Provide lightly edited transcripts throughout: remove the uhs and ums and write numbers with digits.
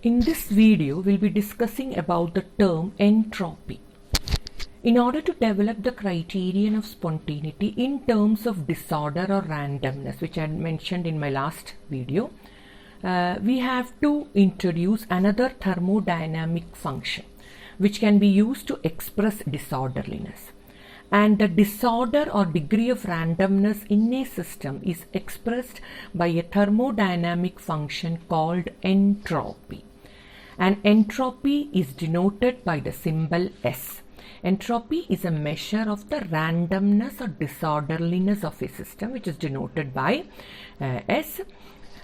In this video, we'll be discussing about the term entropy. In order to develop the criterion of spontaneity in terms of disorder or randomness, which I had mentioned in my last video, we have to introduce another thermodynamic function which can be used to express disorderliness. And the disorder or degree of randomness in a system is expressed by a thermodynamic function called entropy. And entropy is denoted by the symbol S. Entropy is a measure of the randomness or disorderliness of a system, which is denoted by S.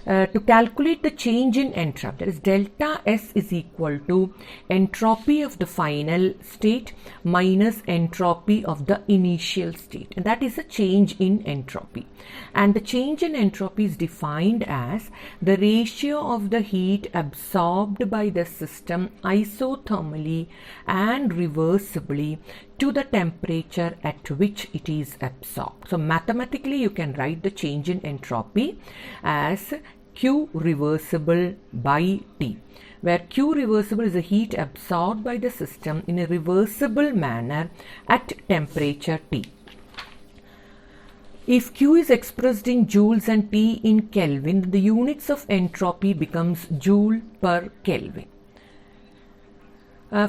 To calculate the change in entropy, that is delta S is equal to entropy of the final state minus entropy of the initial state, and that is a change in entropy. And the change in entropy is defined as the ratio of the heat absorbed by the system isothermally and reversibly to the temperature at which it is absorbed. So mathematically you can write the change in entropy as Q reversible by T, where Q reversible is the heat absorbed by the system in a reversible manner at temperature T. If Q is expressed in joules and T in Kelvin, the units of entropy becomes joule per Kelvin.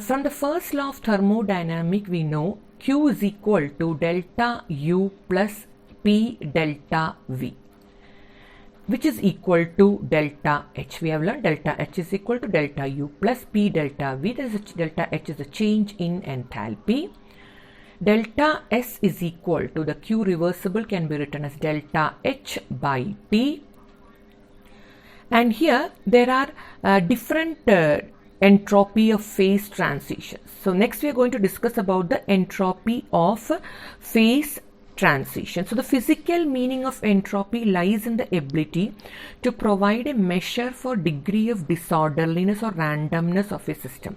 From the first law of thermodynamics, we know Q is equal to delta U plus P delta V, which is equal to delta H. We have learned delta H is equal to delta U plus P delta V. That is delta H is the change in enthalpy. Delta S is equal to the Q reversible can be written as delta H by T. And here there are different entropy of phase transitions. So next we are going to discuss about the entropy of phase transition. So the physical meaning of entropy lies in the ability to provide a measure for degree of disorderliness or randomness of a system.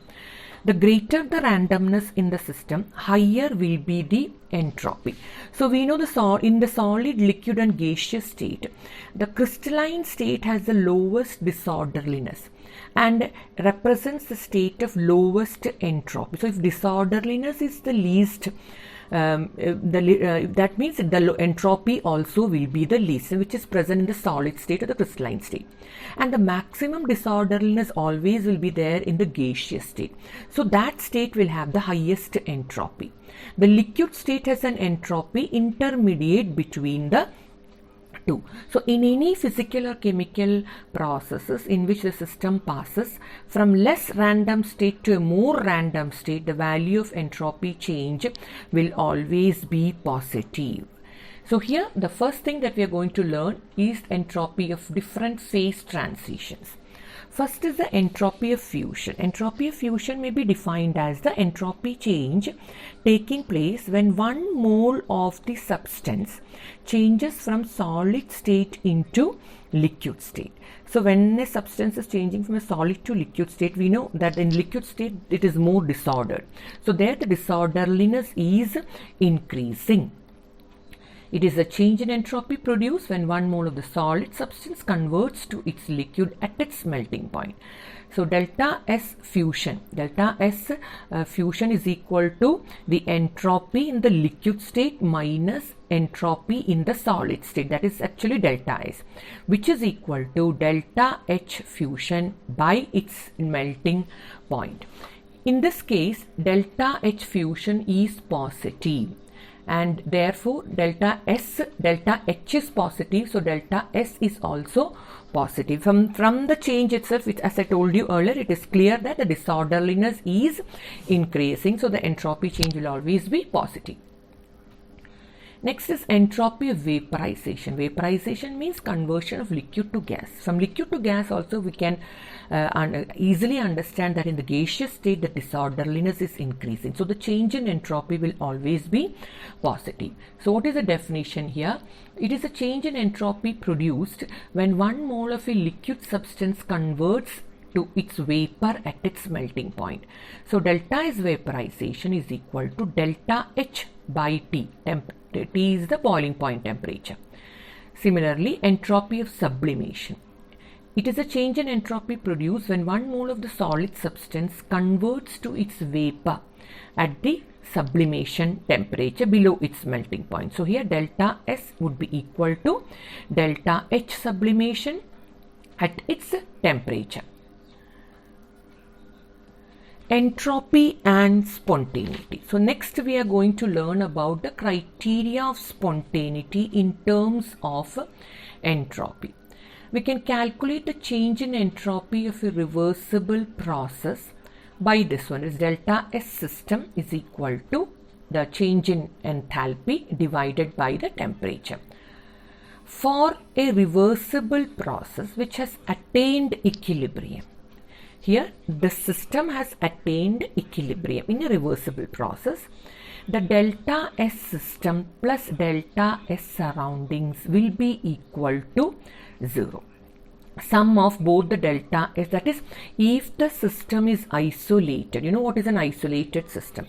The greater the randomness in the system, higher will be the entropy. So we know in the solid, liquid and gaseous state, the crystalline state has the lowest disorderliness and represents the state of lowest entropy. So if disorderliness is the least, that means the entropy also will be the least, which is present in the solid state or the crystalline state. And the maximum disorderliness always will be there in the gaseous state. So that state will have the highest entropy. The liquid state has an entropy intermediate between the two. So in any physical or chemical processes in which the system passes from less random state to a more random state, the value of entropy change will always be positive. So here the first thing that we are going to learn is entropy of different phase transitions. First is the entropy of fusion. Entropy of fusion may be defined as the entropy change taking place when 1 mole of the substance changes from solid state into liquid state. So when a substance is changing from a solid to liquid state, we know that in liquid state it is more disordered. So there the disorderliness is increasing. It is a change in entropy produced when 1 mole of the solid substance converts to its liquid at its melting point. So delta S fusion is equal to the entropy in the liquid state minus entropy in the solid state, that is actually delta S, which is equal to delta H fusion by its melting point. In this case, delta H fusion is positive, and therefore delta H is positive, so delta S is also positive. From the change itself, which as I told you earlier, it is clear that the disorderliness is increasing, so the entropy change will always be positive. Next is entropy of vaporization. Vaporization means conversion of liquid to gas. From liquid to gas also we can easily understand that in the gaseous state the disorderliness is increasing. So the change in entropy will always be positive. So what is the definition here? It is a change in entropy produced when 1 mole of a liquid substance converts to its vapor at its melting point. So delta S vaporization is equal to delta H by T. T is the boiling point temperature. Similarly, entropy of sublimation. It is a change in entropy produced when 1 mole of the solid substance converts to its vapor at the sublimation temperature below its melting point. So here delta S would be equal to delta H sublimation at its temperature. Entropy and spontaneity. So next we are going to learn about the criteria of spontaneity in terms of entropy. We can calculate the change in entropy of a reversible process by this one, is delta S system is equal to the change in enthalpy divided by the temperature. For a reversible process which has attained equilibrium, here the system has attained equilibrium in a reversible process, the delta S system plus delta S surroundings will be equal to 0. Sum of both the delta S, that is, if the system is isolated, you know what is an isolated system?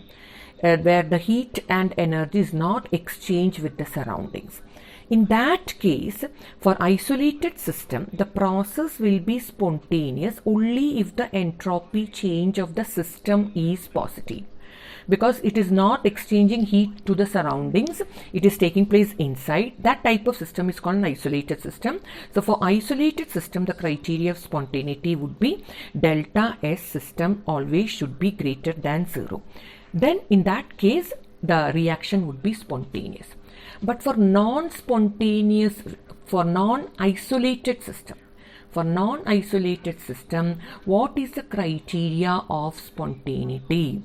Where the heat and energy is not exchanged with the surroundings. In that case, for isolated system, the process will be spontaneous only if the entropy change of the system is positive. Because it is not exchanging heat to the surroundings, it is taking place inside. That type of system is called an isolated system. So for isolated system, the criteria of spontaneity would be delta S system always should be greater than 0. Then in that case, the reaction would be spontaneous. But for non-spontaneous, for non-isolated system, what is the criteria of spontaneity?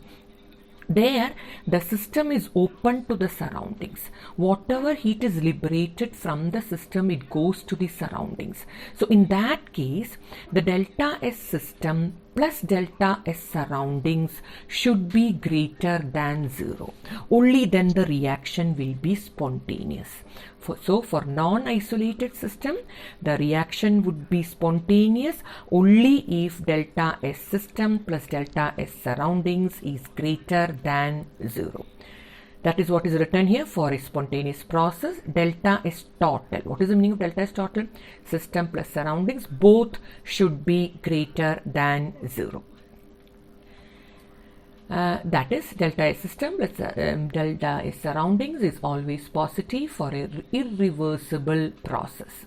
There, the system is open to the surroundings. Whatever heat is liberated from the system, it goes to the surroundings. So in that case, the delta S system plus delta S surroundings should be greater than 0. Only then the reaction will be spontaneous. So for non-isolated system, the reaction would be spontaneous only if delta S system plus delta S surroundings is greater than 0. That is what is written here for a spontaneous process. Delta S total. What is the meaning of delta S total? System plus surroundings, both should be greater than 0. That is delta S system plus delta S surroundings is always positive for an irreversible process.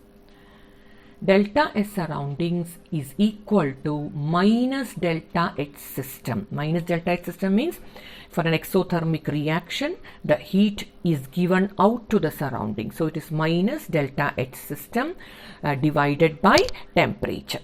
Delta S surroundings is equal to minus delta H system. Minus delta H system means for an exothermic reaction, the heat is given out to the surroundings. So it is minus delta H system divided by temperature.